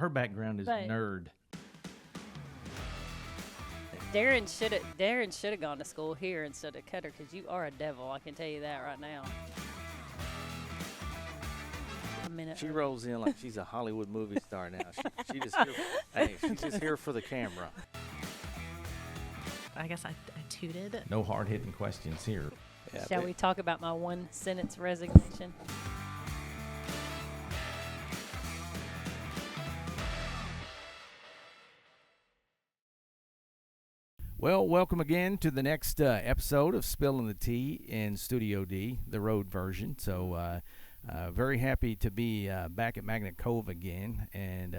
her background is nerd. Darren should have gone to school here instead of Cutter, because you are a devil. I can tell you that right now. She rolls in like she's a Hollywood movie star now. She just here, hey, she's just here for the camera. I guess I tooted. No hard-hitting questions here. Yeah, Shall we talk about my one-sentence resignation? Well, welcome again to the next episode of Spilling the Tea in Studio D, the road version. So very happy to be back at Magnet Cove again. And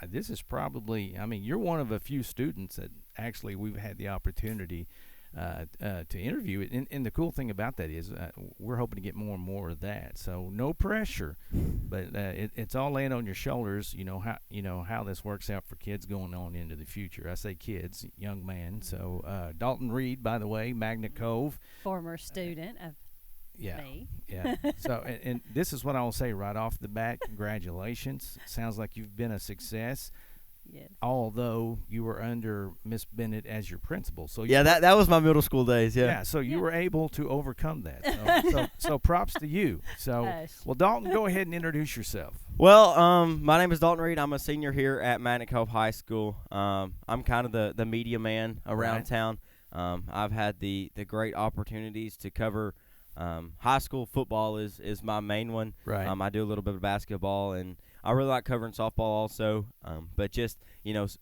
this is probably, you're one of a few students that actually we've had the opportunity to interview. And the cool thing about that is we're hoping to get more and more of that. So no pressure, but it's all laying on your shoulders. How this works out for kids going on into the future. I say kids, young man. So Dalton Reid, by the way, Magnet Cove, former student of me. Yeah. So and this is what I'll say right off the bat. Congratulations. Sounds like you've been a success. Yes. Although you were under Miss Bennett as your principal, so that was my middle school days. Yeah. So you were able to overcome that. So props to you. So well, Dalton, go ahead and introduce yourself. Well, my name is Dalton Reid. I'm a senior here at Magnet Cove High School. I'm kind of the media man around town. I've had the great opportunities to cover high school football is my main one. Right. I do a little bit of basketball, and I really like covering softball also, but just,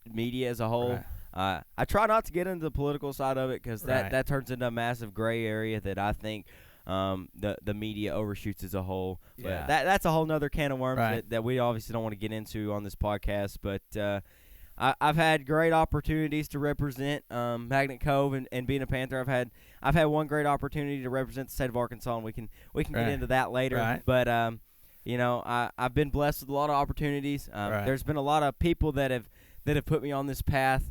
media as a whole. Right. I try not to get into the political side of it because that turns into a massive gray area that I think the media overshoots as a whole. Yeah. But that's a whole nother can of worms that we obviously don't want to get into on this podcast. But I've had great opportunities to represent Magnet Cove and being a Panther. I've had one great opportunity to represent the state of Arkansas, and we can get into that later. Right. But I've been blessed with a lot of opportunities. There's been a lot of people that have put me on this path.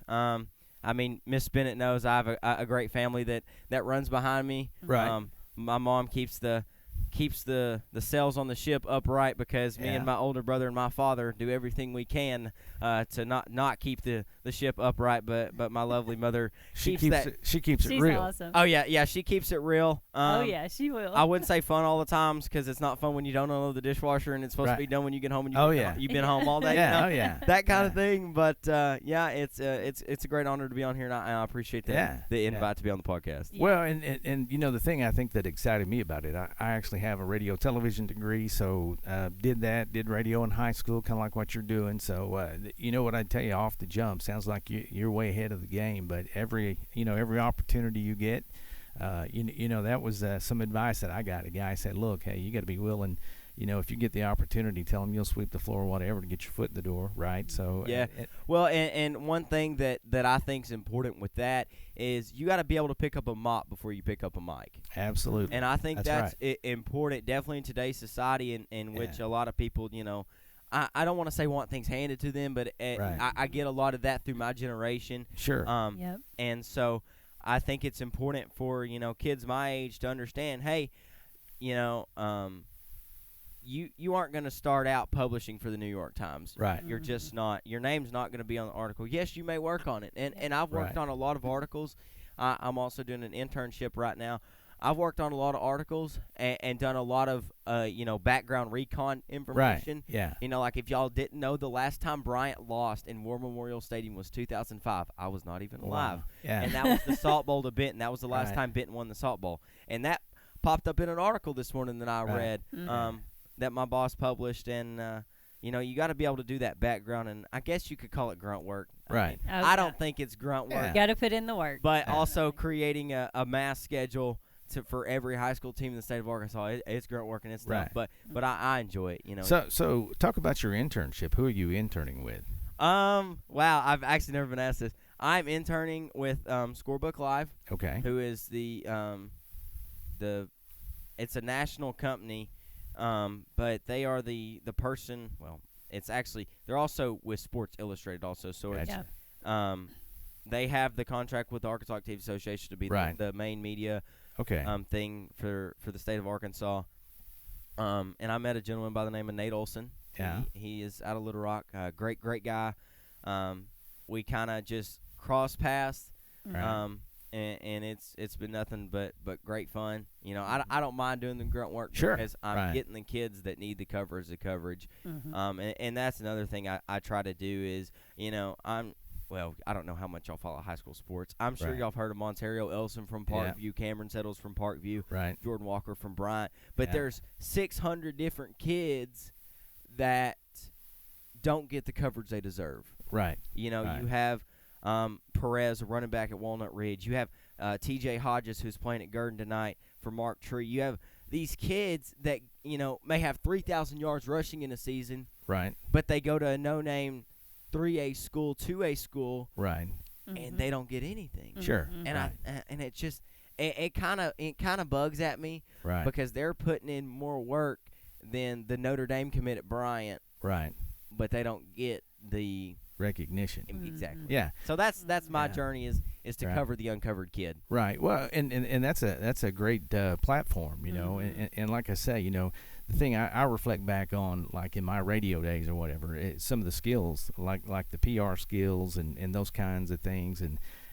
Miss Bennett knows I have a great family that runs behind me. Right. My mom keeps the sails on the ship upright because me and my older brother and my father do everything we can to not keep the ship upright, but my lovely mother she keeps it real. She's awesome. Oh yeah, she keeps it real. She will. I wouldn't say fun all the times because it's not fun when you don't unload the dishwasher and it's supposed to be done when you get home and you've been home all day. That kind of thing. But it's a great honor to be on here, and I appreciate the invite to be on the podcast. Yeah. Well, and the thing I think that excited me about it, I actually have a radio television degree, so did radio in high school, kind of like what you're doing. So what I'd tell you off the jump, sounds like you're way ahead of the game. But every opportunity you get, that was some advice that I got. A guy said, look, hey, you got to be willing. If you get the opportunity, tell them you'll sweep the floor or whatever to get your foot in the door, right? So well, and one thing that I think is important with that is you got to be able to pick up a mop before you pick up a mic. Absolutely. And I think that's important, definitely in today's society, in which a lot of people, I don't want to say want things handed to them, but I get a lot of that through my generation. Sure. And so I think it's important for kids my age to understand, hey, you aren't going to start out publishing for the New York Times. Right. You're just not. Your name's not going to be on the article. Yes, you may work on it. And I've worked on a lot of articles. I'm also doing an internship right now. I've worked on a lot of articles and done a lot of, background recon information. Right, yeah. Like if y'all didn't know, the last time Bryant lost in War Memorial Stadium was 2005. I was not even alive. Wow. Yeah. And that was the Salt Bowl to Benton. That was the last time Benton won the Salt Bowl. And that popped up in an article this morning that I read. That my boss published, and you got to be able to do that background, and I guess you could call it grunt work. I don't think it's grunt work. You got to put in the work. But also creating a mass schedule for every high school team in the state of Arkansas, it's grunt work and it's tough. But I enjoy it. So talk about your internship. Who are you interning with? Wow, I've actually never been asked this. I'm interning with Scorebook Live. Okay. Who is it's a national company. But they are the person. Well, it's actually they're also with Sports Illustrated also. So gotcha. They have the contract with the Arkansas Activity Association to be the main media thing for the state of Arkansas. And I met a gentleman by the name of Nate Olson. Yeah. He is out of Little Rock. Great guy. We kind of just cross paths. Right. And it's been nothing but great fun. You know, I don't mind doing the grunt work Sure. because I'm getting the kids that need the coverage. And that's another thing I try to do is, you know, I don't know how much y'all follow high school sports. I'm sure y'all have heard of Monterio Elson from Parkview, Cameron Settles from Parkview, Jordan Walker from Bryant. But there's 600 different kids that don't get the coverage they deserve. Right. You know, you have Perez, a running back at Walnut Ridge. You have T.J. Hodges, who's playing at Gurdon tonight for Mark Tree. You have these kids that, you know, may have 3,000 yards rushing in a season. Right. But they go to a no-name 3A school, 2A school. Right. And they don't get anything. Sure. And and it just it kind of bugs at me. Right. Because they're putting in more work than the Notre Dame commit at Bryant. Right. But they don't get the recognition. Exactly. Yeah. So that's my journey is to cover the uncovered kid. Right. Well, and that's a great platform, you know. And like I say, you know, the thing I reflect back on, like in my radio days or whatever, some of the skills, like the PR skills and those kinds of things,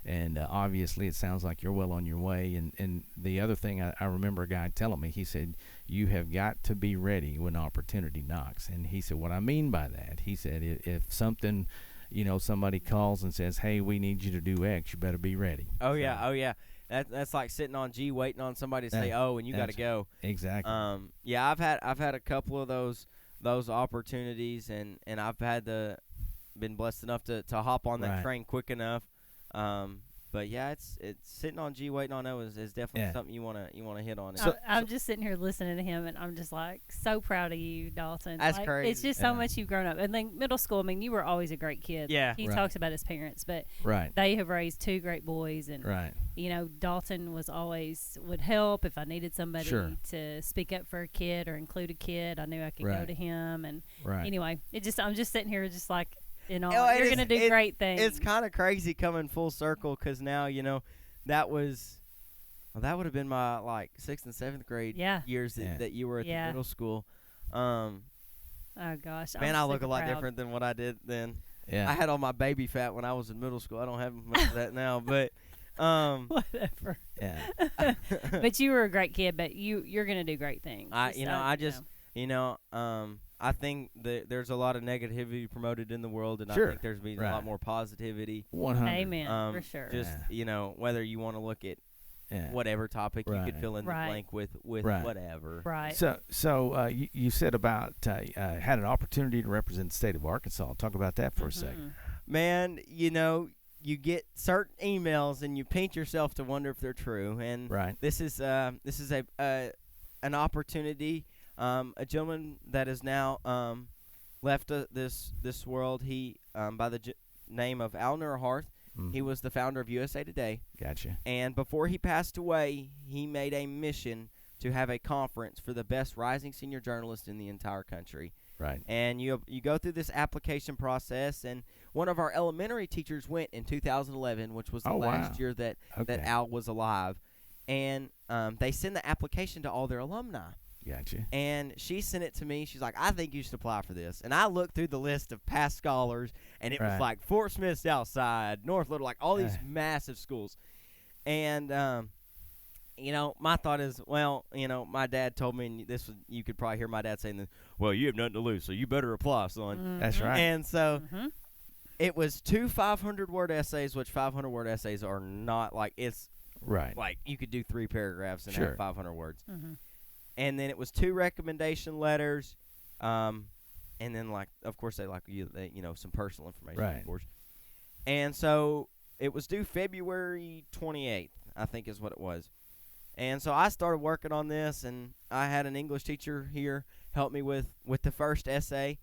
and obviously it sounds like you're well on your way. And the other thing I remember a guy telling me, he said, you have got to be ready when opportunity knocks. And he said, what I mean by that, he said, if something, you know, somebody calls and says, hey, we need you to do X, you better be ready. Oh, yeah. That's like sitting on G waiting on somebody to say, oh, and you got to go. Exactly. Yeah, I've had a couple of those opportunities, and I've been blessed enough to hop on that train quick enough. But yeah, it's sitting on G waiting on O is definitely something you wanna hit on. So, I'm just sitting here listening to him, and I'm just like so proud of you, Dalton. That's like, crazy. It's just so much you've grown up. And then middle school, I mean, you were always a great kid. Yeah, he talks about his parents, but they have raised two great boys, and you know, Dalton would help if I needed somebody to speak up for a kid or include a kid. I knew I could go to him, and anyway, I'm just sitting here just like. You know, you're going to do great things. It's kind of crazy coming full circle because now, you know, that would have been my, like, 6th and 7th grade years that you were at the middle school. Oh, gosh. Man, I look a lot different than what I did then. Yeah. I had all my baby fat when I was in middle school. I don't have much of that now, but whatever. Yeah. But you were a great kid, but you're going to do great things. I think that there's a lot of negativity promoted in the world, and I think there's been a lot more positivity. 100. Amen, for sure. Just, you know, whether you want to look at whatever topic, you could fill in the blank with whatever. Right. So you said about had an opportunity to represent the state of Arkansas. Talk about that for a second. Man, you know, you get certain emails, and you paint yourself to wonder if they're true. And this is an opportunity. A gentleman that has now left this world. He by the name of Al Neuharth. He was the founder of USA Today. Gotcha. And before he passed away, he made a mission to have a conference for the best rising senior journalists in the entire country. Right. And you go through this application process, and one of our elementary teachers went in 2011, which was the last year that Al was alive. And they send the application to all their alumni. Gotcha. And she sent it to me. She's like, I think you should apply for this. And I looked through the list of past scholars, and it was like Fort Smith Southside, North Little, like all these massive schools. And, you know, my thought is, well, you know, my dad told me, and you could probably hear my dad saying this, well, you have nothing to lose, so you better apply, son. That's right. And so it was 2 500-word essays, which 500-word essays are not like, it's like you could do 3 paragraphs and have 500 words. And then it was 2 recommendation letters, and then, like, of course, they you know, some personal information, of course. And so it was due February 28th, I think is what it was. And so I started working on this, and I had an English teacher here help me with the first essay.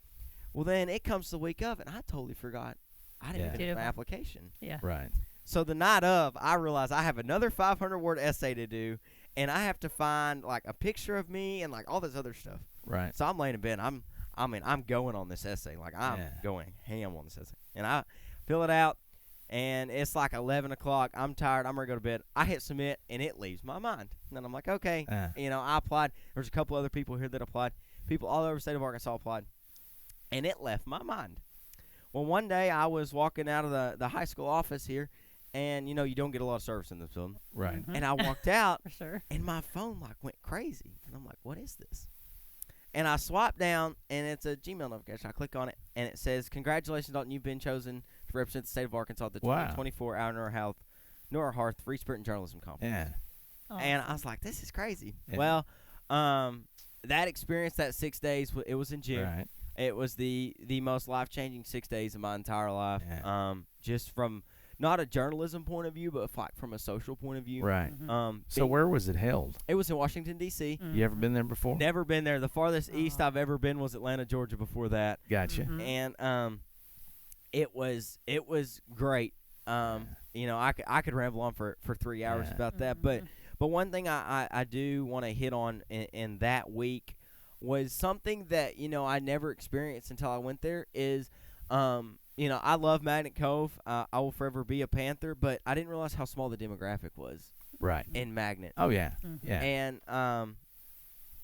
Well, then it comes the week of, and I totally forgot. I didn't finish my application. Yeah. Right. So the night of, I realized I have another 500-word essay to do, and I have to find, like, a picture of me and, like, all this other stuff. Right. So I'm laying in bed. I'm going on this essay. Like, I'm going ham on this essay. And I fill it out, and it's like 11 o'clock. I'm tired. I'm ready to go to bed. I hit submit, and it leaves my mind. And then I'm like, okay. You know, I applied. There's a couple other people here that applied. People all over the state of Arkansas applied. and it left my mind. Well, one day I was walking out of the high school office here, and, you don't get a lot of service in this building. Right. Mm-hmm. And I walked out, For sure. and my phone, went crazy. And I'm like, what is this? And I swipe down, and it's a Gmail notification. I click on it, and it says, congratulations, Dalton, you've been chosen to represent the state of Arkansas at the 2024 Our Nora Hearth Free Spirit and Journalism Conference. Yeah. Awesome. And I was like, this is crazy. Yeah. Well, that experience, that 6 days, it was in June. Right. It was the most life-changing 6 days of my entire life. Yeah. Just from not a journalism point of view, but from a social point of view. Right. Mm-hmm. So where was it held? It was in Washington, D.C. Mm-hmm. You ever been there before? Never been there. The farthest east I've ever been was Atlanta, Georgia before that. Gotcha. Mm-hmm. And it was great. I could ramble on for 3 hours about that, but one thing I do want to hit on in that week was something that I never experienced until I went there. Is I love Magnet Cove. I will forever be a Panther, but I didn't realize how small the demographic was. Right. In Magnet. Oh yeah. Mm-hmm. Yeah. And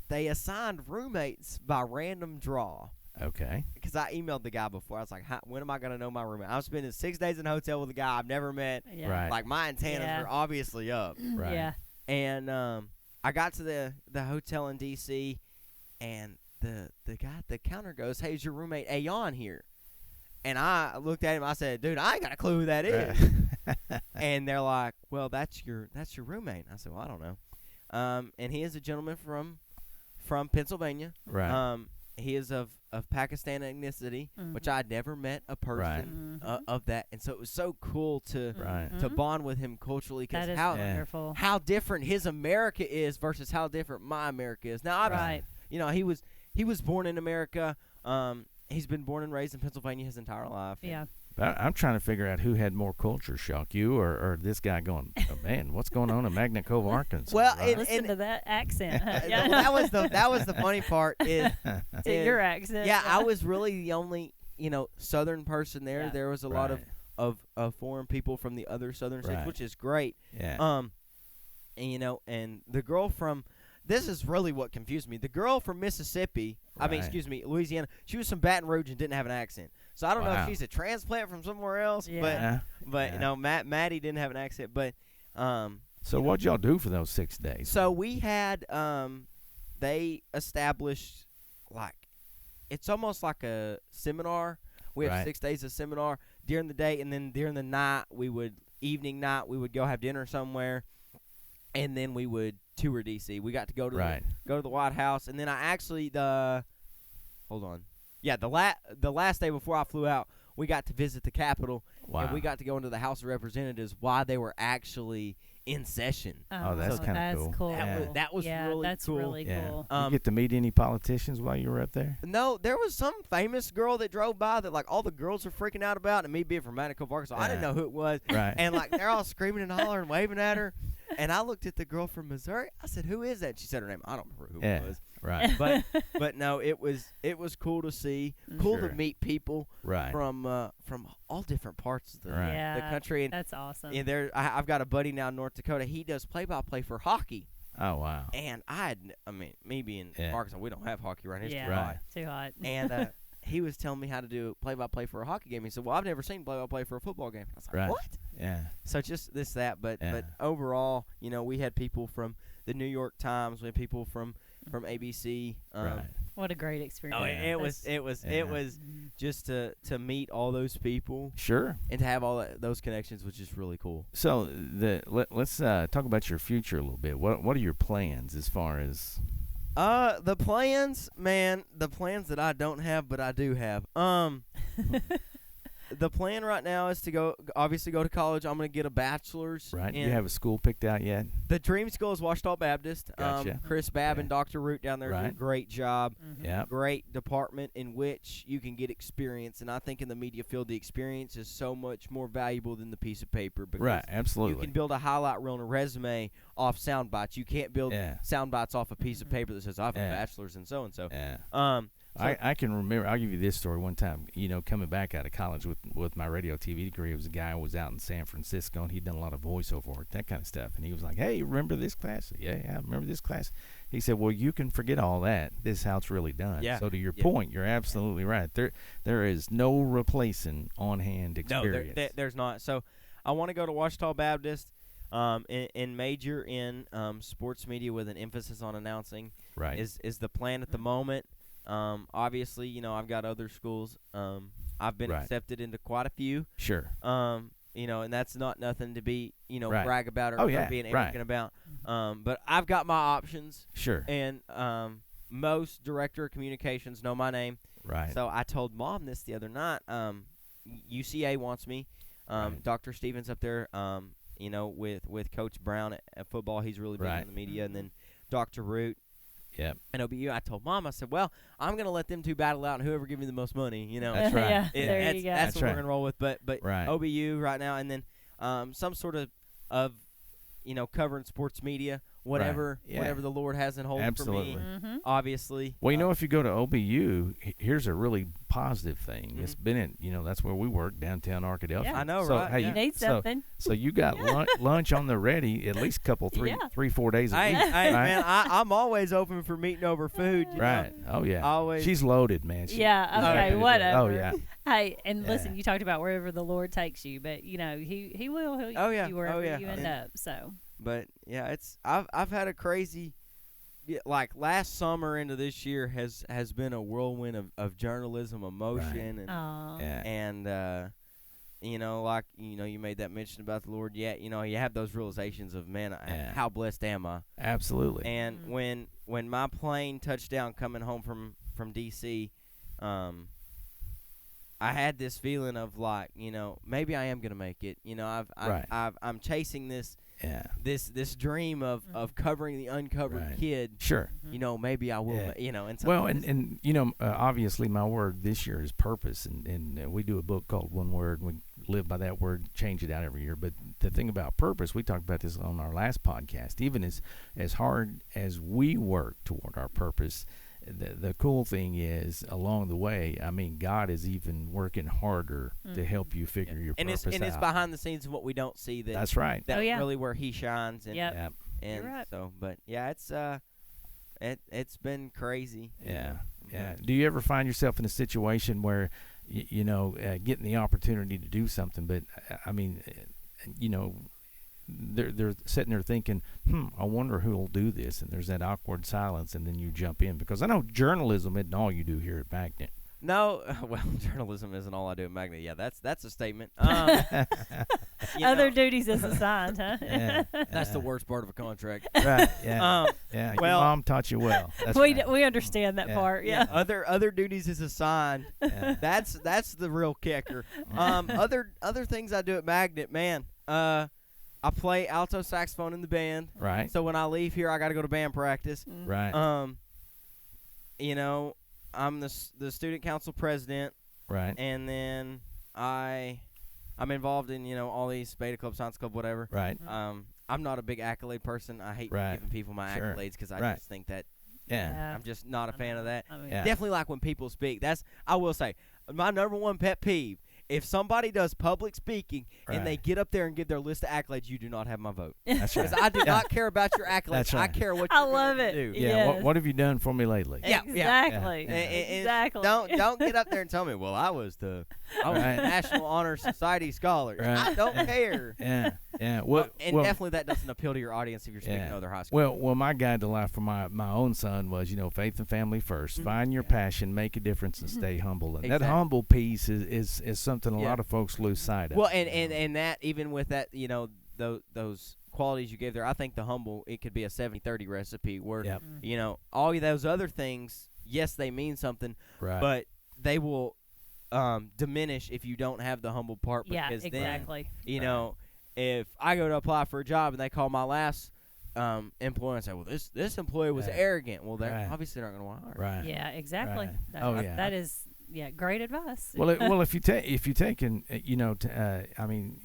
they assigned roommates by random draw. Okay. Because I emailed the guy before. I was like, when am I going to know my roommate? I was spending 6 days in a hotel with a guy I've never met. Yeah. Right. Like, my antennas were obviously up. Right. Yeah. And I got to the hotel in D.C., and the guy at the counter goes, hey, is your roommate Ayon here? And I looked at him. I said, dude, I ain't got a clue who that is. And they're like, well, that's your roommate. I said, well, I don't know. And he is a gentleman from Pennsylvania. Right. He is of Pakistan ethnicity, which I'd never met a person of that. And so it was so cool to bond with him culturally, because wonderful. How different his America is versus how different my America is. Now, he was born in America. He's been born and raised in Pennsylvania his entire life. Yeah. But I'm trying to figure out who had more culture shock, you or this guy going, oh, man, what's going on in Magnet Cove, Arkansas? Well, listen to that accent. Yeah. that was the funny part. Is your accent. Yeah, I was really the only Southern person there. Yeah. There was a lot of foreign people from the other Southern states, which is great. Yeah. And the girl from. This is really what confused me. The girl from Mississippi, Louisiana, she was from Baton Rouge and didn't have an accent. So I don't know if she's a transplant from somewhere else, but Maddie didn't have an accent. But so what'd y'all do for those 6 days? So we had they established it's almost like a seminar. We have 6 days of seminar during the day, and then during the night evening night we would go have dinner somewhere, and then we would tour DC. We got to go to the White House, and then I actually the last day before I flew out, we got to visit the Capitol, and we got to go into the House of Representatives while they were actually in session. Oh, that's kind of cool. That was really cool. Really cool. You get to meet any politicians while you were up there? No, there was some famous girl that drove by that all the girls were freaking out about, and me being from Magnet Cove, Arkansas, I didn't know who it was. Right. And they're all screaming and hollering, waving at her. And I looked at the girl from Missouri. I said, "Who is that?" She said her name. I don't remember who it was. Right. But no, it was cool to see, cool to meet people from all different parts of the country. And that's awesome. And I've got a buddy now in North Dakota. He does play-by-play for hockey. Oh wow. And me being Arkansas, we don't have hockey right here. It's too hot. And he was telling me how to do play-by-play for a hockey game. He said, "Well, I've never seen play-by-play for a football game." I was like, "What?" Yeah. So just that, but overall, we had people from the New York Times, we had people from ABC. What a great experience! Oh, it was just to meet all those people. Sure. And to have all those connections was just really cool. So let's talk about your future a little bit. What are your plans as far as? The plans that I don't have, but I do have. The plan right now is to go to college. I'm going to get a bachelor's. Right. You have a school picked out yet? The dream school is Ouachita Baptist. Gotcha. Chris Babb and Dr. Root down there do a great job. Mm-hmm. Yeah. Great department in which you can get experience. And I think in the media field, the experience is so much more valuable than the piece of paper. Because absolutely. You can build a highlight reel and a resume off sound bites. You can't build sound bites off a piece of paper that says, I have a bachelor's and so-and-so. Yeah. So I can remember. I'll give you this story. One time, coming back out of college with my radio TV degree, it was a guy who was out in San Francisco, and he'd done a lot of voiceover work, that kind of stuff. And he was like, "Hey, remember this class?" Yeah, I remember this class. He said, "Well, you can forget all that. This is how it's really done." Yeah. So to your point, you're absolutely right. There is no replacing on-hand experience. No, there's not. So I want to go to Ouachita Baptist and major in sports media with an emphasis on announcing. Right. Is the plan at the moment. Obviously, I've got other schools. I've been accepted into quite a few. Sure. And that's not nothing to be, brag about or being arrogant about. But I've got my options. Sure. And most director of communications know my name. Right. So I told Mom this the other night. UCA wants me. Dr. Stevens up there, with Coach Brown at football. He's really big in the media. And then Dr. Root. Yep. And OBU, I told Mom, I said, well, I'm going to let them two battle out, and whoever gives me the most money, That's right. There you go. That's what we're going to roll with. But OBU right now, and then some sort of covering sports media, whatever the Lord has in hold for me, obviously. Well, if you go to OBU, here's a really positive thing. It's been in, that's where we work, downtown Arkadelphia. Yeah. I know, right? Hey, you need something. So you got lunch on the ready at least 3-4 days a week. Hey, man, I'm always open for meeting over food. Right. Know? Oh, yeah. Always. She's loaded, man. Okay, whatever. Oh, yeah. Hey, and listen, you talked about wherever the Lord takes you, but, he will. He'll use you wherever you end up, so. But, yeah, I've had a crazy – like last summer into this year has been a whirlwind of journalism, emotion, and you made that mention about the Lord. Yeah, you have those realizations of, man, how blessed am I? Absolutely. And when my plane touched down coming home from D.C., I had this feeling of like, maybe I am gonna make it. I'm chasing this. Yeah. This dream of covering the uncovered kid. Sure. Maybe I will. Obviously my word this year is purpose, and we do a book called One Word. We live by that word, change it out every year. But the thing about purpose, we talked about this on our last podcast. Even as hard as we work toward our purpose, the cool thing is along the way, God is even working harder to help you figure your purpose out. And it's behind the scenes of what we don't see. That's right. That's really where he shines. And, Yep. And You're right. So, but yeah, it's been crazy. Yeah. Yeah. Do you ever find yourself in a situation where getting the opportunity to do something, but they're sitting there thinking, I wonder who'll do this, and there's that awkward silence, and then you jump in, because I know journalism isn't all you do here at Magnet. No, well, journalism isn't all I do at Magnet. Yeah, that's a statement. Other duties is assigned, huh? Yeah, that's the worst part of a contract. Right. Yeah. Yeah. Your mom taught you well. That's we understand that part. Yeah. Other duties is assigned. Yeah. That's the real kicker. Other things I do at Magnet, man. I play alto saxophone in the band. Right. So when I leave here, I got to go to band practice. Right. I'm the student council president. Right. And then I'm involved in, all these Beta Club, Science Club, whatever. Right. I'm not a big accolade person. I hate giving people my accolades because I just think that I'm just not a fan of that. Definitely like when people speak. I will say, my number one pet peeve. If somebody does public speaking and they get up there and give their list of accolades, you do not have my vote. That's right. Because I do not care about your accolades. That's right. I care what you're going to do. Yeah. Yes. What have you done for me lately? Yeah. Exactly. Yeah. Exactly. Don't get up there and tell me, well, I was the National Honor Society scholar. Right. I don't care. Yeah. Yeah. Definitely that doesn't appeal to your audience if you're speaking to other high schools. Well, my guide to life for my own son was, faith and family first. Find your passion, make a difference, and stay humble. And that humble piece is something a lot of folks lose sight of. Well, and that, even with that, those qualities you gave there, I think the humble, it could be a 70-30 recipe where, all of those other things, yes, they mean something, but they will diminish if you don't have the humble part. Because exactly. Then, if I go to apply for a job and they call my last employer and say, well, this employee was arrogant, well, they're obviously not going to want to hire. Right. Yeah, exactly. Right. That is great advice. Well, if you take and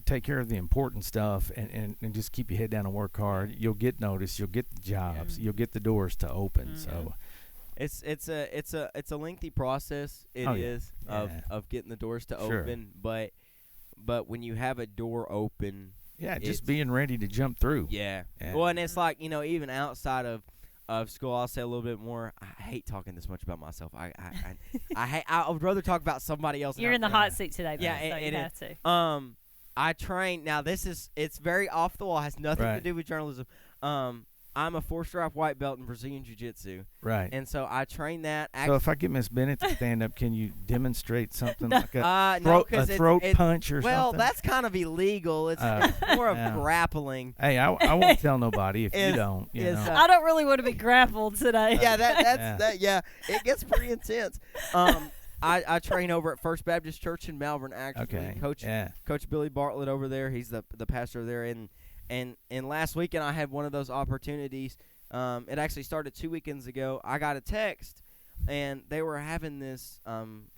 take care of the important stuff and just keep your head down and work hard, you'll get noticed, you'll get the jobs, you'll get the doors to open. So It's a lengthy process. It is of getting the doors to open, but when you have a door open, just being ready to jump through. Yeah. Well, and it's like, even outside of school, I'll say a little bit more. I hate talking this much about myself. I would rather talk about somebody else. You're in the hot seat today, yeah, so you have to. I train now. It's very off the wall. Has nothing to do with journalism. I'm a 4-stripe white belt in Brazilian Jiu-Jitsu. Right. And so I train that. So if I get Miss Bennett to stand up, can you demonstrate something like a throat punch or something? Well, that's kind of illegal. It's more of grappling. Hey, I won't tell nobody if you don't. I don't really want to be grappled today. Yeah, that's it gets pretty intense. I train over at First Baptist Church in Malvern, actually. Okay. Coach Billy Bartlett over there. He's the pastor there. And last weekend I had one of those opportunities. It actually started 2 weekends ago. I got a text, and they were having this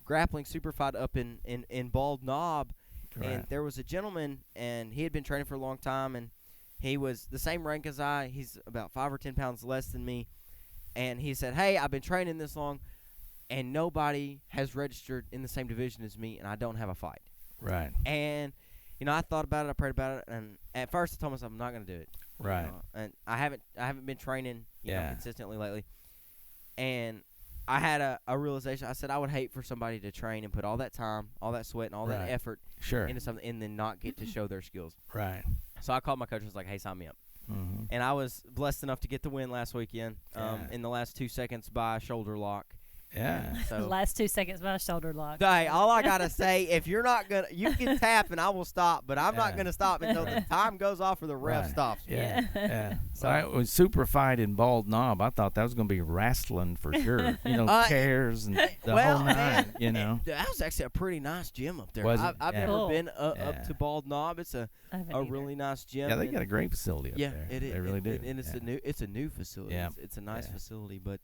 grappling super fight up in Bald Knob. Right. And there was a gentleman, and he had been training for a long time, and he was the same rank as I. He's about 5 or 10 pounds less than me. And he said, "Hey, I've been training this long, and nobody has registered in the same division as me, and I don't have a fight." Right. And I thought about it. I prayed about it, and at first I told myself I'm not going to do it. Right. And I haven't been training consistently lately. And I had a realization. I said I would hate for somebody to train and put all that time, all that sweat, and all that effort into something, and then not get to show their skills. Right. So I called my coach and was like, "Hey, sign me up." Mm-hmm. And I was blessed enough to get the win last weekend in the last 2 seconds by shoulder lock. Yeah. So last 2 seconds by shoulder lock. Hey, all I gotta say, if you're not gonna, you can tap and I will stop, but I'm not gonna stop until the time goes off or the ref stops. Yeah. So it was super fight in Bald Knob. I thought that was gonna be wrestling for sure. Chairs and the whole nine. That was actually a pretty nice gym up there. I've never been up to Bald Knob. It's a really nice gym. Yeah, they got a great facility up there. It is. They really do. And it's a new facility. Yeah. It's a nice facility, but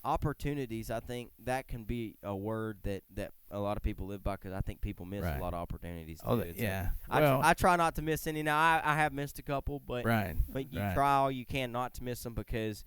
opportunities, I think that can be a word that a lot of people live by, because I think people miss a lot of opportunities. I try not to miss any. Now I have missed a couple, but you try all you can not to miss them, because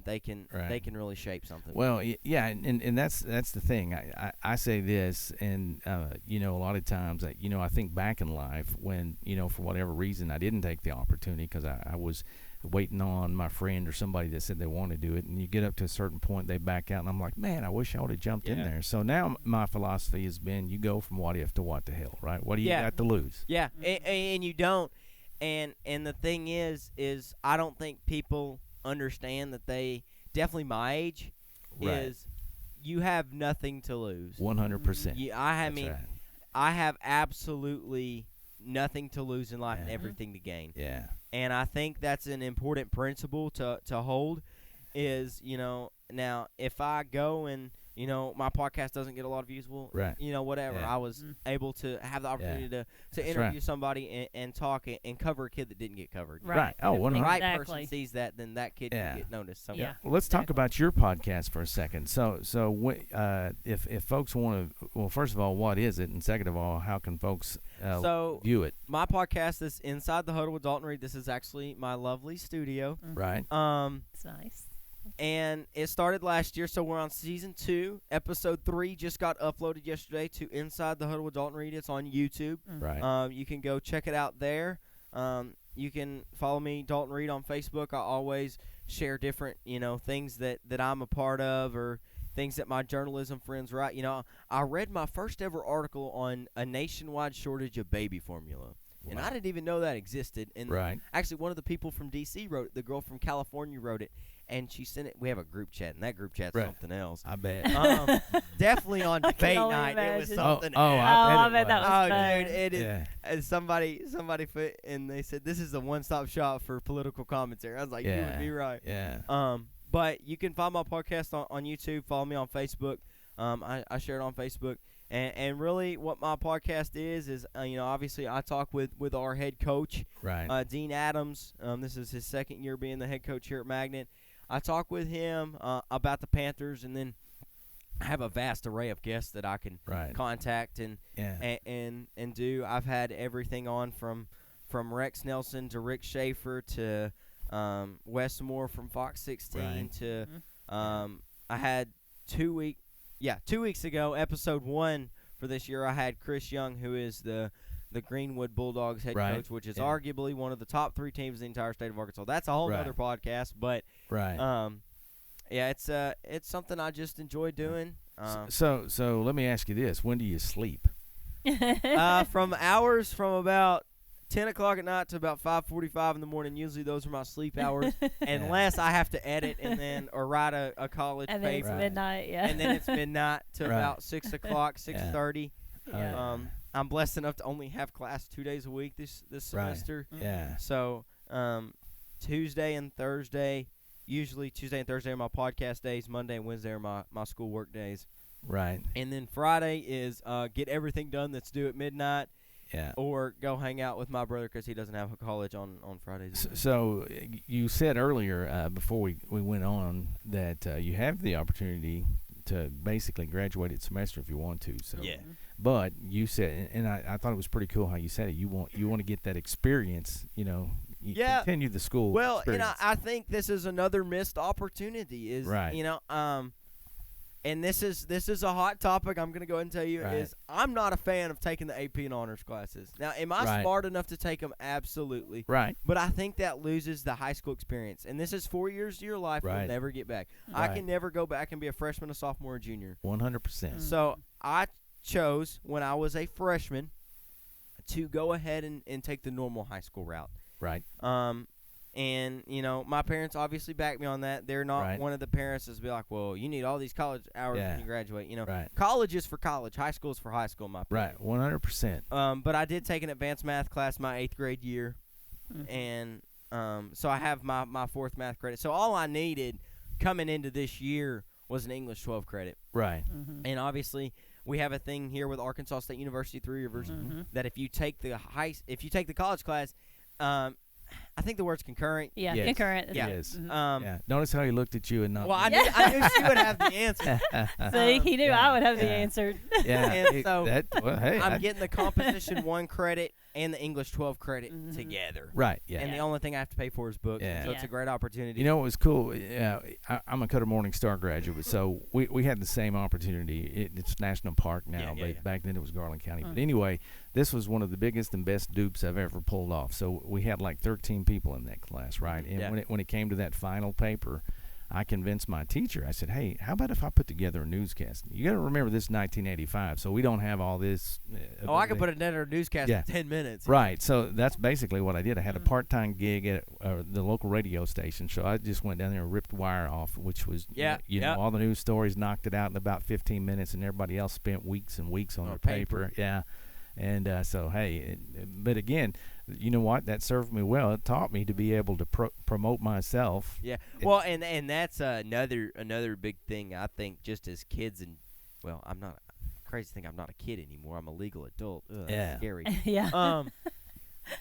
they can really shape something. Well, and that's the thing. I say this, and a lot of times I think back in life when for whatever reason I didn't take the opportunity because I was waiting on my friend or somebody that said they want to do it, and you get up to a certain point, they back out, and I'm like, man, I wish I would have jumped in there. So now my philosophy has been, you go from what if to what the hell, right? What do you got to lose? Yeah, and you don't. And the thing is I don't think people understand that they, definitely my age, is you have nothing to lose. 100%. I have absolutely nothing to lose in life and everything to gain. Yeah. And I think that's an important principle to hold is, now if I go and, my podcast doesn't get a lot of views, well, whatever. I was able to have the opportunity to interview somebody and talk and cover a kid that didn't get covered. Right. Oh, when the right person sees that, then that kid can get noticed. So. Yeah. Well, let's talk about your podcast for a second. So if folks want to, well, first of all, what is it? And second of all, how can folks view it? My podcast is Inside the Huddle with Dalton Reid. This is actually my lovely studio. Mm-hmm. Right. It's nice. And it started last year, so we're on season 2. Episode 3 just got uploaded yesterday to Inside the Huddle with Dalton Reid. It's on YouTube. Right. You can go check it out there. You can follow me, Dalton Reid, on Facebook. I always share different, things that I'm a part of, or things that my journalism friends write. I read my first ever article on a nationwide shortage of baby formula. And I didn't even know that existed. And actually, one of the people from D.C. wrote it. The girl from California wrote it. And she sent it. We have a group chat, and that group chat's something else. I bet. Definitely on debate night, it was something else. I bet that was fun. Dude, it is. And somebody put, and they said, this is a one-stop shop for political commentary. I was like, you would be right. Yeah. But you can find my podcast on YouTube. Follow me on Facebook. I share it on Facebook. And really what my podcast is obviously I talk with our head coach, Dean Adams. This is his second year being the head coach here at Magnet. I talk with him about the Panthers, and then I have a vast array of guests that I can contact and do. I've had everything on from Rex Nelson to Rick Schaefer to Westmore from Fox 16 to I had 2 weeks ago, episode 1 for this year, I had Chris Young, who is the Greenwood Bulldogs head coach, which is arguably one of the top 3 teams in the entire state of Arkansas. That's a whole other podcast, but it's something I just enjoy doing. So let me ask you this: when do you sleep? From about 10 o'clock at night to about 5:45 in the morning. Usually those are my sleep hours, unless I have to edit or write a college and paper. Then it's midnight, And then it's midnight to about 6 o'clock, 6:30. I'm blessed enough to only have class 2 days a week this semester. So Tuesday and Thursday, usually Tuesday and Thursday are my podcast days. Monday and Wednesday are my school work days. Right. And then Friday is get everything done that's due at midnight. Or go hang out with my brother because he doesn't have a college on Fridays. So you said earlier before we went on that you have the opportunity to basically graduate at semester if you want to. So but you said, and I thought it was pretty cool how you said it. You want to get that experience. Continue the school. Well, experience. and I think this is another missed opportunity. And this is a hot topic. I'm going to go ahead and tell you is I'm not a fan of taking the AP and honors classes. Now, am I smart enough to take them? Absolutely. Right. But I think that loses the high school experience. And this is 4 years of your life you'll never get back. I can never go back and be a freshman, a sophomore, a junior. 100%. So I chose when I was a freshman to go ahead and take the normal high school route. Right. And, my parents obviously backed me on that. They're not one of the parents that's be like, well, you need all these college hours when you graduate. College is for college. High school is for high school, in my opinion. Right, 100%. But I did take an advanced math class my 8th grade year. And so I have my 4th math credit. So all I needed coming into this year was an English 12 credit. Right. And obviously we have a thing here with Arkansas State University, 3 Rivers, that if you take the college class, I think the word's concurrent. Yeah, yes. Concurrent. Yeah. It is. Notice how he looked at you and not. Well, I knew she would have the answer. See, he knew I would have the answer. Yeah. And so I'm getting the composition 1 credit and the English 12 credit together. Right. Yeah. And the only thing I have to pay for is books. So it's a great opportunity. You know what was cool? I'm a Cutter Morning Star graduate, so we had the same opportunity. It's National Park now, but back then it was Garland County. But anyway, this was one of the biggest and best dupes I've ever pulled off. So we had like 13 people in that class, right? And when it came to that final paper, I convinced my teacher. I said, hey, how about if I put together a newscast? You got to remember this is 1985, so we don't have all this. I could put together a newscast in 10 minutes. Right, so that's basically what I did. I had a part-time gig at the local radio station, so I just went down there and ripped wire off, which was, all the news stories, knocked it out in about 15 minutes, and everybody else spent weeks and weeks on their paper. Yeah. And so, hey, but again, you know what? That served me well. It taught me to be able to promote myself. Yeah. Well, and that's another big thing, I think, just as kids. And, well, I'm not – crazy thing, I'm not a kid anymore. I'm a legal adult. Ugh, that's scary.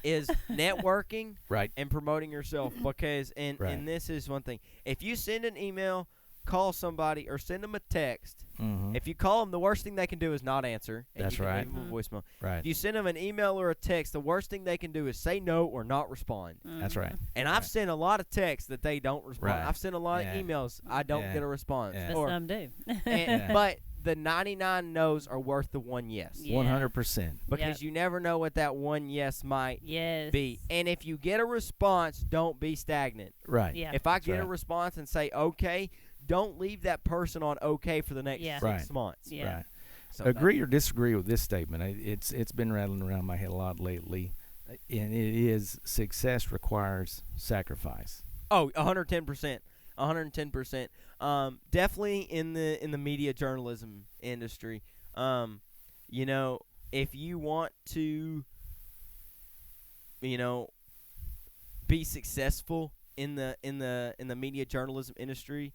Is networking and promoting yourself. Because and this is one thing. If you send an email – call somebody or send them a text. If you call them, the worst thing they can do is not answer. That's right. Leave them a voicemail. Right. If you send them an email or a text, the worst thing they can do is say no or not respond. That's right. And I've sent a lot of texts that they don't respond. I've sent a lot of emails I don't get a response. But some do. But the 99 no's are worth the 1 yes. 100%. Because you never know what that 1 yes might be. And if you get a response, don't be stagnant. Right. Yeah. If I get a response and say okay, don't leave that person on okay for the next 6 months. Yeah. Right. So agree or disagree with this statement. It's been rattling around my head a lot lately, and it is success requires sacrifice. Oh, 110%. 110%. Definitely in the media journalism industry. If you want to, be successful in the media journalism industry,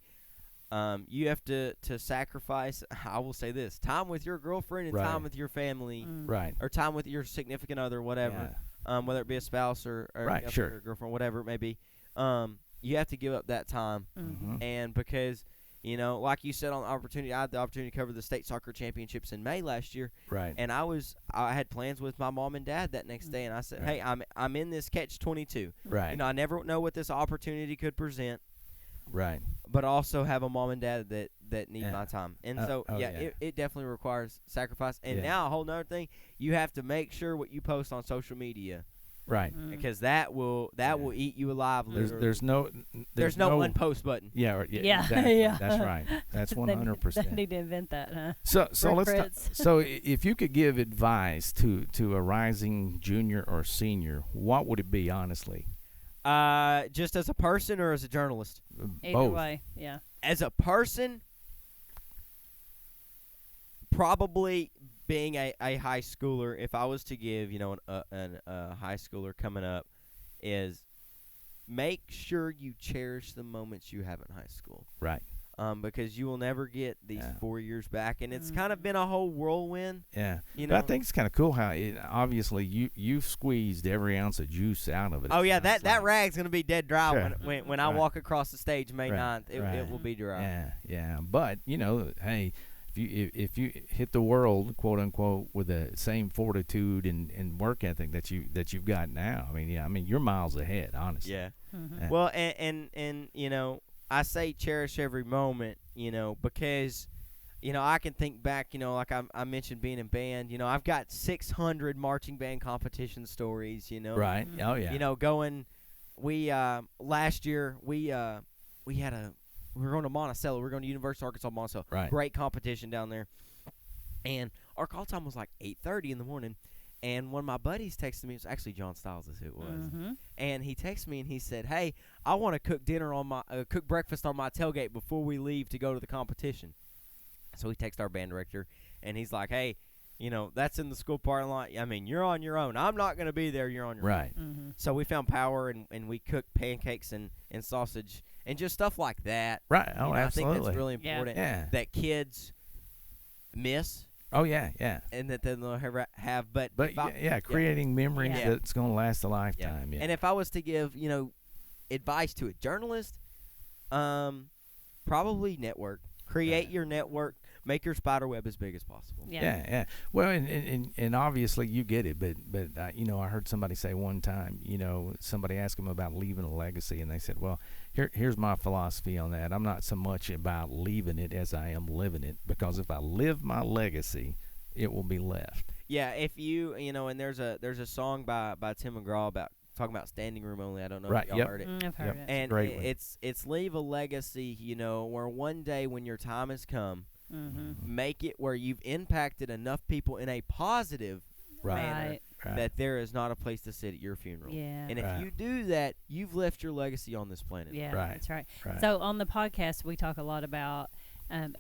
you have to sacrifice, I will say this, time with your girlfriend and time with your family. Right. Or time with your significant other, whatever. Whether it be a spouse or a girlfriend, whatever it may be. You have to give up that time. And because You know, like you said on opportunity, I had the opportunity to cover the state soccer championships in May last year. Right. And I had plans with my mom and dad that next day, and I said, hey, I'm in this catch-22. Right. You know, I never know what this opportunity could present. Right. But also have a mom and dad that need my time. And it definitely requires sacrifice. And now a whole nother thing, you have to make sure what you post on social media. Right. Because that will eat you alive. There's no unpost button. Yeah. Exactly. Yeah. That's right. That's 100%. They need to invent that, huh? So let's so if you could give advice to a rising junior or senior, what would it be, honestly? Just as a person or as a journalist? Either Both. way, yeah. As a person, probably being a high schooler, if I was to give, a high schooler coming up, is make sure you cherish the moments you have in high school. Right. Because you will never get these 4 years back, and it's kind of been a whole whirlwind. Yeah. You know? But I think it's kind of cool how obviously you've squeezed every ounce of juice out of it. Oh yeah, that rag's gonna be dead dry when I walk across the stage May 9th. It will be dry. Yeah. But hey, if you hit the world, quote unquote, with the same fortitude and work ethic that you've got now, I mean you're miles ahead, honestly. Yeah. Mm-hmm. Well, and I say cherish every moment, because, I can think back, like I mentioned being in band, I've got 600 marching band competition stories, Right. Oh, yeah. Last year, we were going to Monticello. We were going to University of Arkansas, Monticello. Right. Great competition down there. And our call time was like 8:30 in the morning. And one of my buddies texted me. It was actually John Stiles is who it was. Mm-hmm. And he texted me and he said, hey, I want to cook breakfast on my tailgate before we leave to go to the competition. So we text our band director, and he's like, hey, that's in the school parking lot. I mean, you're on your own. I'm not going to be there. You're on your own. Right. Mm-hmm. So we found power, and we cooked pancakes and sausage and just stuff like that. Right. Oh, absolutely. I think that's really important that kids miss. Oh, yeah. And that they'll have. But creating memories that's going to last a lifetime. Yeah. And if I was to give, advice to a journalist, probably network. Create your network. Make your spider web as big as possible. Yeah. Well, and obviously you get it, but I heard somebody say one time, somebody asked them about leaving a legacy, and they said, well, here's my philosophy on that. I'm not so much about leaving it as I am living it, because if I live my legacy, it will be left. Yeah, if you, and there's a song by Tim McGraw about talking about standing room only. I don't know if y'all heard it. I've heard it. And it's leave a legacy, where one day when your time has come, make it where you've impacted enough people in a positive manner that there is not a place to sit at your funeral. Yeah. And if you do that, you've left your legacy on this planet. Yeah, that's right. So on the podcast, we talk a lot about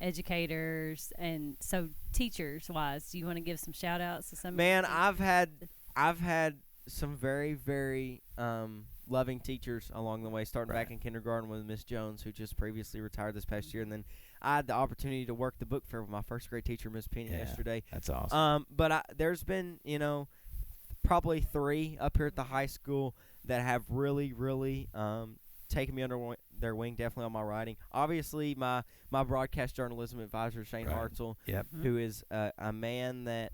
educators, and so teachers-wise, do you want to give some shout-outs to some? Man, I've had some very, very loving teachers along the way, starting back in kindergarten with Miss Jones, who just previously retired this past year, and then I had the opportunity to work the book fair with my first grade teacher, Miss Penny, yesterday. That's awesome. But there's been, probably 3 up here at the high school that have really, really taken me under their wing, definitely on my writing. Obviously, my broadcast journalism advisor, Shane Hartzell, who is a man that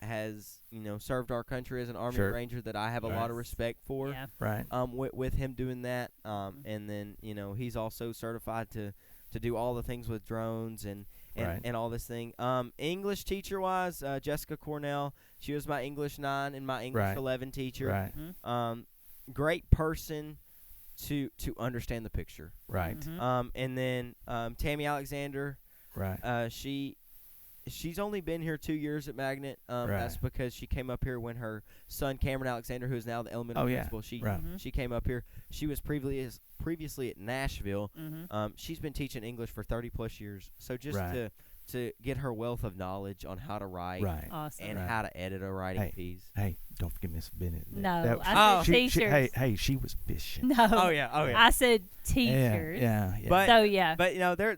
has served our country as an Army Ranger that I have a lot of respect for. Yeah. Right. With him doing that, and then he's also certified to do all the things with drones and all this thing. English teacher wise, Jessica Cornell, she was my English 9 and my English 11 teacher. Right. Mm-hmm. Great person to understand the picture. Right. Mm-hmm. And then Tammy Alexander. Right. She's only been here 2 years at Magnet. That's because she came up here when her son Cameron Alexander, who is now the elementary principal, she came up here. She was previously at Nashville. Mm-hmm. She's been teaching English for 30+ years. So just to get her wealth of knowledge on how to write Awesome. and how to edit a writing piece. Hey, don't forget Miss Bennett. No, I said teachers. Hey, she was fishing. No. Oh yeah. I said teachers. Yeah. But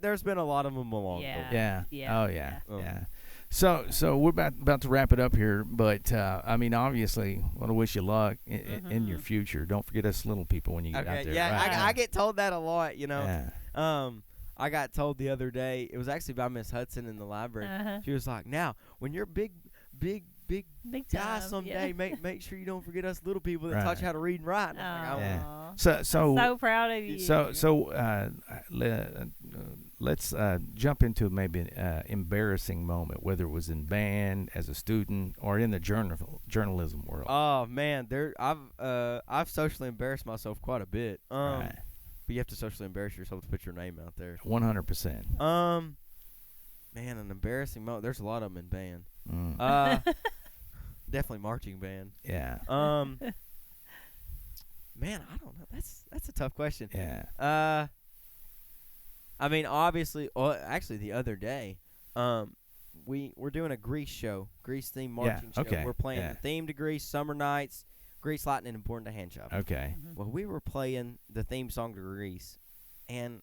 there's been a lot of them along. Yeah. Yeah. So we're about to wrap it up here, but obviously, I want to wish you luck in your future. Don't forget us little people when you get out there. Yeah, I get told that a lot. I got told the other day, it was actually by Miss Hudson in the library. She was like, now, when you're big guy someday, make sure you don't forget us little people that taught you how to read and write. And I'm like, so proud of you. Let's jump into maybe an embarrassing moment, whether it was in band, as a student, or in the journalism world. Oh man, I've socially embarrassed myself quite a bit. But you have to socially embarrass yourself to put your name out there. 100%. Man, an embarrassing moment. There's a lot of them in band. Definitely marching band. Yeah. Man, I don't know. That's a tough question. Yeah. I mean, obviously, actually, the other day, we're doing a Grease show, Grease themed marching show. Okay. We're playing the theme to Grease, Summer Nights, Grease Lightning, and Born to Handshop. Okay. Well, we were playing the theme song to Grease, and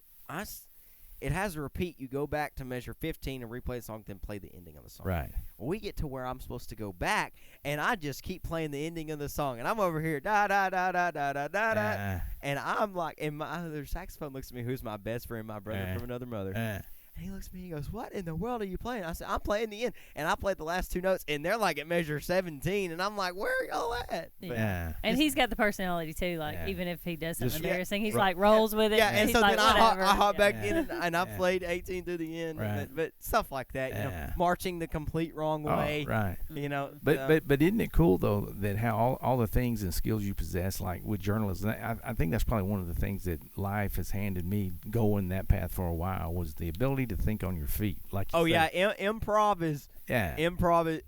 it has a repeat. You go back to measure 15 and replay the song, then play the ending of the song. Right. Well, we get to where I'm supposed to go back, and I just keep playing the ending of the song, and I'm over here, da da da da da da da da, and I'm like, and my other saxophone looks at me, who's my best friend, my brother from another mother. And he looks at me, he goes, what in the world are you playing? I said, I'm playing the end. And I played the last two notes, and they're like at measure 17. And I'm like, where are y'all at? Yeah. And he's got the personality, too. Like, even if he does something embarrassing, he's right. like rolls with it. Yeah, and he's so like, then I hop back in, and I played 18 through the end. Right. But stuff like that, you know, marching the complete wrong way. Right. You know. But isn't it cool, though, that how all the things and skills you possess, like with journalism, I think that's probably one of the things that life has handed me going that path for a while, was the ability to think on your feet. Like improv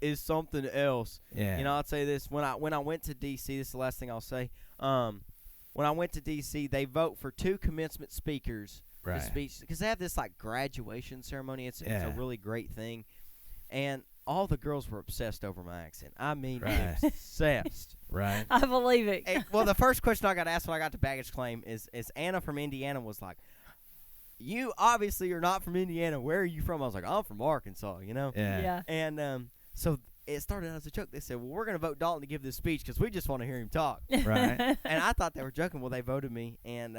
is something else. Yeah. You know, I'll say this, when I went to DC, this is the last thing I'll say. When I went to DC, they vote for 2 commencement speakers to speak, because they have this like graduation ceremony. It's a really great thing, and all the girls were obsessed over my accent. I mean, obsessed. Right. I believe it. Well, the first question I got asked when I got to baggage claim is Anna from Indiana was like, you obviously are not from Indiana. Where are you from? I was like, I'm from Arkansas, you know? Yeah. And so it started out as a joke. They said, well, we're going to vote Dalton to give this speech because we just want to hear him talk. Right. And I thought they were joking. Well, they voted me, and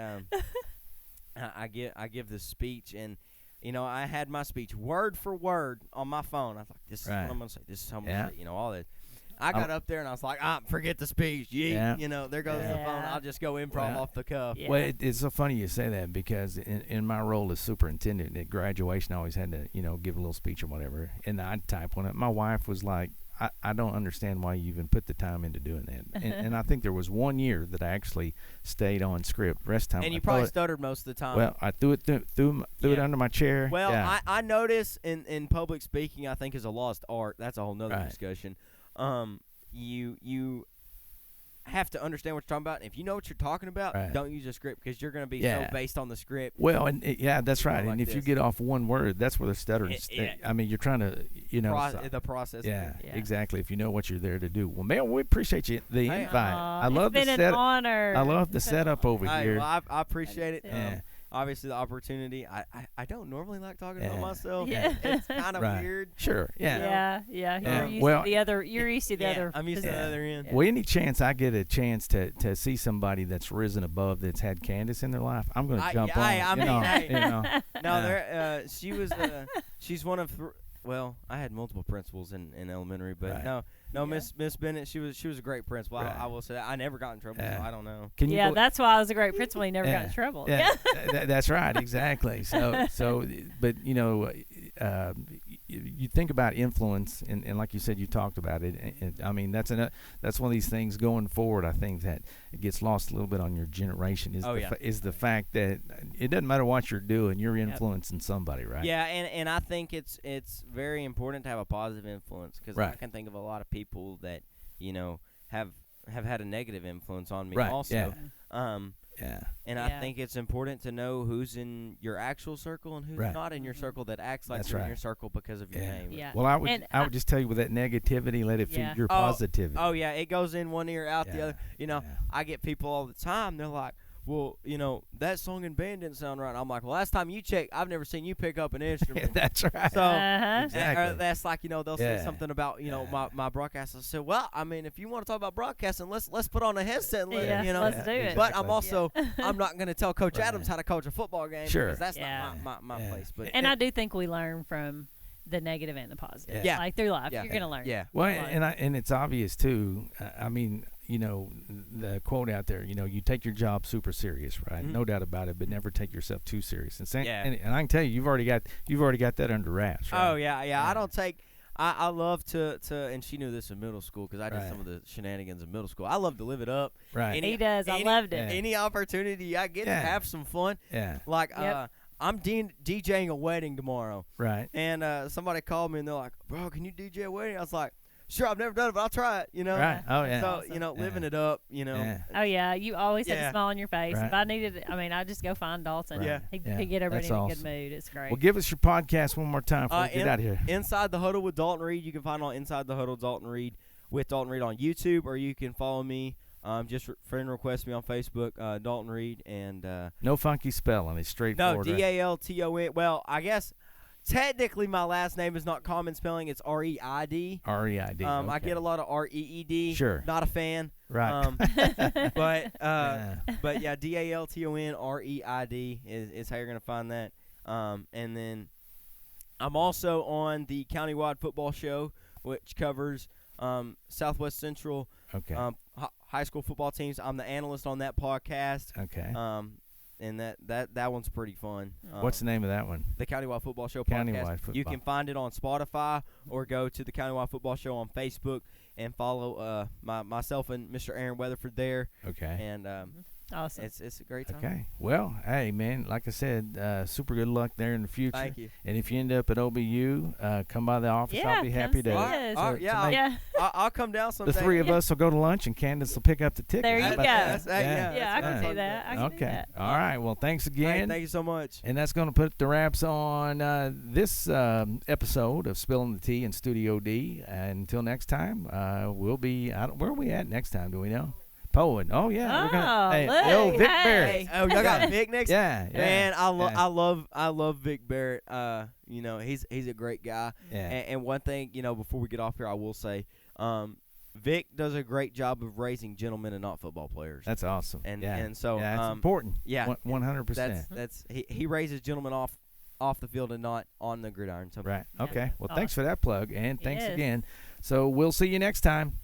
I give this speech, and, you know, I had my speech word for word on my phone. I thought, this is what I'm going to say. This is how I'm going to say, you know, all this. I got up there and I was like, forget the speech. You know, there goes the phone. I'll just go improv off the cuff. Yeah. Well, it's so funny you say that, because in my role as superintendent at graduation, I always had to, you know, give a little speech or whatever. And I'd type one up. My wife was like, I don't understand why you even put the time into doing that. And I think there was 1 year that I actually stayed on script. The rest of the time, and you probably stuttered most of the time. Well, I threw it under my chair. Well, I notice in public speaking, I think, is a lost art. That's a whole nother discussion. You have to understand what you're talking about. And if you know what you're talking about, don't use a script, because you're going to be so based on the script. Well, and that's right. And if you get off one word, that's where the stuttering. I mean, you're trying to, you know, the process. Yeah, exactly. If you know what you're there to do. Well, man, we appreciate the invite. I love the setup. It's been an honor. I love the setup over here. Well, I appreciate it. Obviously, the opportunity. I don't normally like talking about myself. It's kind of weird. Sure. Yeah. You're used to the other. You're used to the other. I'm used to the other end. Well, any chance I get a chance to see somebody that's risen above, that's had Candace in their life, I'm going to jump on. No, she was. She's one of. Well, I had multiple principals in elementary, but Miss Bennett, she was a great principal. I will say that. I never got in trouble, so I don't know. That's why I was a great principal. He never got in trouble. Yeah, that's right, exactly. So, but you know, you think about influence, and like you said, you talked about it. And I mean, that's one of these things going forward. I think that it gets lost a little bit on your generation. Is the fact that it doesn't matter what you're doing, you're influencing somebody, right? Yeah, and I think it's very important to have a positive influence, because I can think of a lot of people that, you know, have had a negative influence on me also. And I think it's important to know who's in your actual circle and who's not in your circle, that acts like they're in your circle because of your name. Yeah. Well, I would just tell you, with that negativity, let it feed your positivity. Oh yeah, it goes in one ear, out the other. You know, I get people all the time. They're like, well, that song and band didn't sound right. I'm like, well, last time you checked, I've never seen you pick up an instrument. That's right. So exactly. that's like, they'll say something about, my broadcast. I said, well, I mean, if you want to talk about broadcasting, let's put on a headset and let's do it. But I'm also, I'm not going to tell Coach Adams how to coach a football game. Sure. Because that's not my place. But and I do think we learn from the negative and the positive. Yeah. Like through life, you're going to learn. Yeah. Well, and it's obvious too. I mean, the quote out there, you take your job super serious, right? Mm-hmm. No doubt about it, but never take yourself too serious. And I can tell you, you've already got that under wraps, right? Oh yeah. I don't take. I love to, and she knew this in middle school because I did some of the shenanigans in middle school. I love to live it up. Right. He does. I loved it. Any opportunity I get to have some fun. Yeah. Like I'm DJing a wedding tomorrow. Right. And somebody called me and they're like, bro, can you DJ a wedding? I was like, sure, I've never done it, but I'll try it, Right. Oh, yeah. So, living it up, Yeah. Oh, yeah. You always have a smile on your face. Right. If I needed it, I just go find Dalton. Yeah. He'd get everybody in a good mood. It's great. Well, give us your podcast one more time before we get out of here. Inside the Huddle with Dalton Reid. You can find on Inside the Huddle Dalton Reid with Dalton Reid on YouTube, or you can follow me. Just friend request me on Facebook, Dalton Reid, and no funky spelling. It's straightforward. No, Dalton. Well, I guess technically my last name is not common spelling. It's Reid. Reid. Okay. I get a lot of Reed. Sure. Not a fan. Right. But yeah, Dalton Reid is how you're gonna find that. And then I'm also on the Countywide Football Show, which covers Southwest Central. Okay. High school football teams. I'm the analyst on that podcast. Okay. And that one's pretty fun. What's the name of that one? The Countywide Football Show Countywide podcast. Football. You can find it on Spotify or go to the Countywide Football Show on Facebook and follow myself and Mr. Aaron Weatherford there. Okay. And awesome. It's a great time. Okay. Well, hey, man, like I said, super good luck there in the future. Thank you. And if you end up at OBU, come by the office. I'll be happy to. I'll come down someday. The three of us will go to lunch, and Candace will pick up the ticket. There you go. Yeah, I can do that. I can do that. All right. Well, thanks again. Hey, thank you so much. And that's going to put the wraps on this episode of Spilling the Tea in Studio D. And until next time, we'll be. Where are we at next time? Do we know? Poet. Oh yeah. We're gonna, Vic Barrett. Oh, y'all got Vic next. Yeah. Man, I love Vic Barrett. He's a great guy. Yeah. And one thing, before we get off here, I will say, Vic does a great job of raising gentlemen and not football players. That's awesome. And so that's important. Yeah. 100%. That's he raises gentlemen off the field and not on the gridiron. So right. Okay. Well, awesome. thanks for that plug, and thanks again. So we'll see you next time.